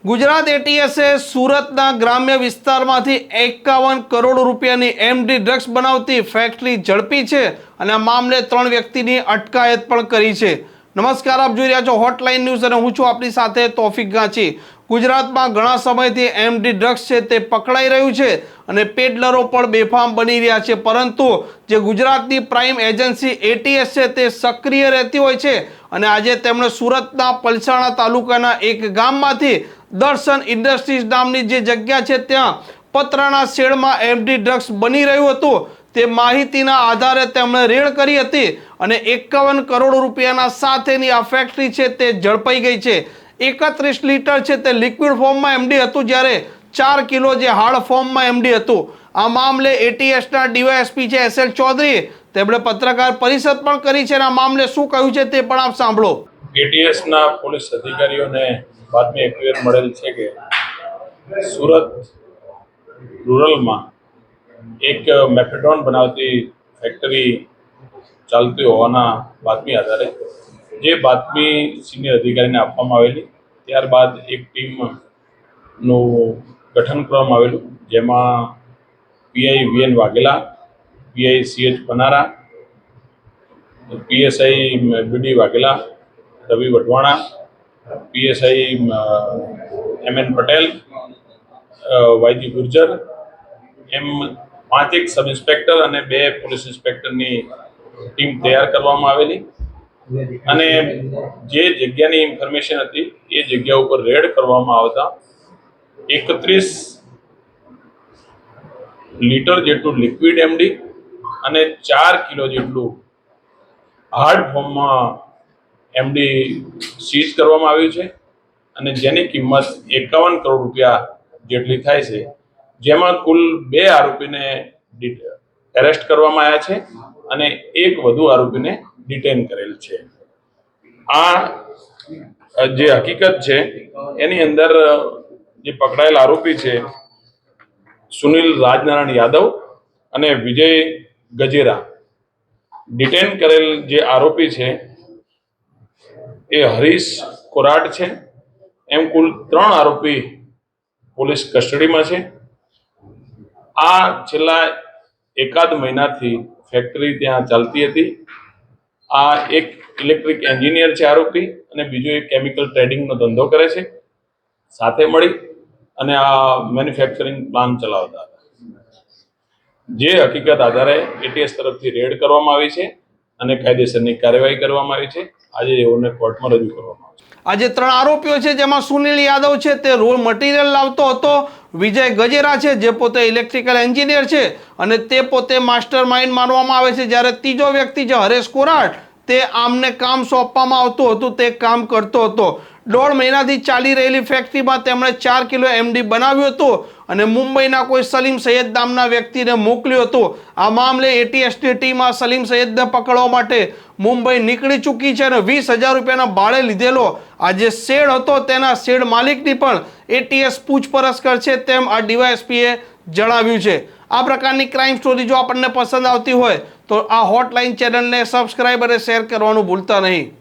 ગુજરાત એટીએસે સુરતના ગ્રામ્ય વિસ્તારમાંથી 51 કરોડ રૂપિયાની એમડી ડ્રગ્સ બનાવતી ફેક્ટરી ઝડપી છે અને આ મામલે 3 વ્યક્તિની અટકાયત પણ કરી છે। નમસ્કાર, આપ જોઈ રહ્યા છો હોટલાઇન ન્યૂઝ અને હું છું આપની સાથે તોફિક ગાંચી। ગુજરાતમાં ઘણા સમયથી એમડી ડ્રગ્સ છે તે પકડાઈ રહ્યું છે અને પેડલરો પણ બેફામ બની રહ્યા છે, પરંતુ જે ગુજરાતની પ્રાઇમ એજન્સી એટીએસ છે તે સક્રિય રહેતી હોય છે અને આજે તેમણે સુરતના પલસાણા તાલુકાના એક ગામમાંથી દર્શન ઇન્ડસ્ટ્રીઝ નામની જે જગ્યા છે ત્યાં પતરાના શેડમાં એમડી ડ્રગ્સ બની રહ્યું હતું તે માહિતીના આધારે તેમણે રેડ કરી હતી અને 51 કરોડ રૂપિયાના સાથેની આ ફેક્ટરી છે તે ઝડપાઈ ગઈ છે। 31 લીટર છે તે લિક્વિડ ફોર્મમાં એમડી હતું, જ્યારે 4 કિલો જે હાર્ડ ફોર્મમાં એમડી હતું। આ મામલે એટીએસના ડીવાયએસપી છે એસએલ ચૌધરી, તેમણે પત્રકાર પરિષદ પણ કરી છે અને આ મામલે શું કહ્યું છે તે પણ આપ સાંભળો। એટીએસના પોલીસ અધિકારીઓને બાતમી ક્લિયર મળેલ છે કે સુરત રૂરલમાં એક મેફેડોન બનાવતી ફેક્ટરી ચાલતી હોવાના બાતમી આધારે જે બાતમી સિનિયર અધિકારીને આપવામાં આવેલી, ત્યારબાદ એક ટીમનું ગઠન કરવામાં આવેલું, જેમાં PI VN Vaghela, PI CH Panara, PSI BD Vaghela, Ravi Vadhvana, PSI MN Patel, YG Gurjar, એમ 5 સબ ઇન્સ્પેક્ટર અને 2 પોલીસ ઇન્સ્પેક્ટરની ટીમ તૈયાર કરવામાં આવેલી અને જે જગ્યાની ઇન્ફોર્મેશન હતી એ જગ્યા ઉપર રેડ કરવામાં આવતા 31 લીટર જેટલું લિક્વિડ એમડી અને 4 કિલો જેટલું હાર્ડ ફોર્મમાં એમડી સીઝ કરવામાં આવ્યું છે અને જેની કિંમત 51 કરોડ રૂપિયા જેટલી થાય છે, જેમાં કુલ 2 આરોપીને એરેસ્ટ કરવામાં આવ્યા છે અને એક વધુ આરોપીને ડિટેન કરેલ છે। આ જે હકીકત છે એની અંદર જે પકડાયેલ આરોપી છે સુનિલ રાજનારાયણ યાદવ અને વિજય ગજેરા, ડિટેન કરેલ જે આરોપી છે એ હરીશ કોરાટ છે। એમ કુલ 3 આરોપી પોલીસ કસ્ટડીમાં છે। આ છેલ્લા એકાદ મહિનાથી ફેક્ટરી ત્યાં ચાલતી હતી। આ એક ઇલેક્ટ્રિક એન્જિનિયર છે આરોપી અને બીજો એક કેમિકલ ટ્રેડિંગનો ધંધો કરે છે, સાથે મળી અને આ મેન્યુફેક્ચરિંગ પ્લાન્ટ ચલાવતા હતા। જે હકીકત આધારે એટીએસ તરફથી રેડ કરવામાં આવી છે અને કાયદેસરની કાર્યવાહી કરવામાં આવી છે। આજે એઓને કોર્ટમાં રજૂ કરવામાં આવશે। આજે 3 આરોપીઓ છે, જેમાં સુનિલ યાદવ છે તે રો મટીરિયલ લાવતો હતો, વિજય ગજેરા છે જે પોતે ઇલેક્ટ્રિકલ એન્જિનિયર છે અને તે પોતે માસ્ટર માઇન્ડ માનવામાં આવે છે, જ્યારે ત્રીજો વ્યક્તિ છે હરેશ કોરાટ તે આમને કામ સોંપવામાં આવતું હતું તે કામ કરતો હતો। 1.5 મહિનાથી ચાલી રહેલી ફેક્ટરીમાં તેમણે 4 કિલો એમડી બનાવ્યું હતું અને મુંબઈના કોઈ સલીમ સૈયદ નામના વ્યક્તિને મોકલ્યું હતું। આ મામલે એટીએસની ટીમ આ સલીમ સૈયદને પકડવા માટે મુંબઈ નીકળી ચૂકી છે અને 20,000 રૂપિયાના ભાડે લીધેલો આ જે શેડ હતો તેના શેડ માલિકની પણ એટીએસ પૂછપરછ કરશે તેમ આ ડીવાયએસપીએ જણાવ્યું છે। આ પ્રકારની ક્રાઇમ સ્ટોરી જો આપણને પસંદ આવતી હોય તો આ હોટલાઇન ચેનલને સબસ્ક્રાઇબ અને શેર કરવાનું ભૂલતા નહીં।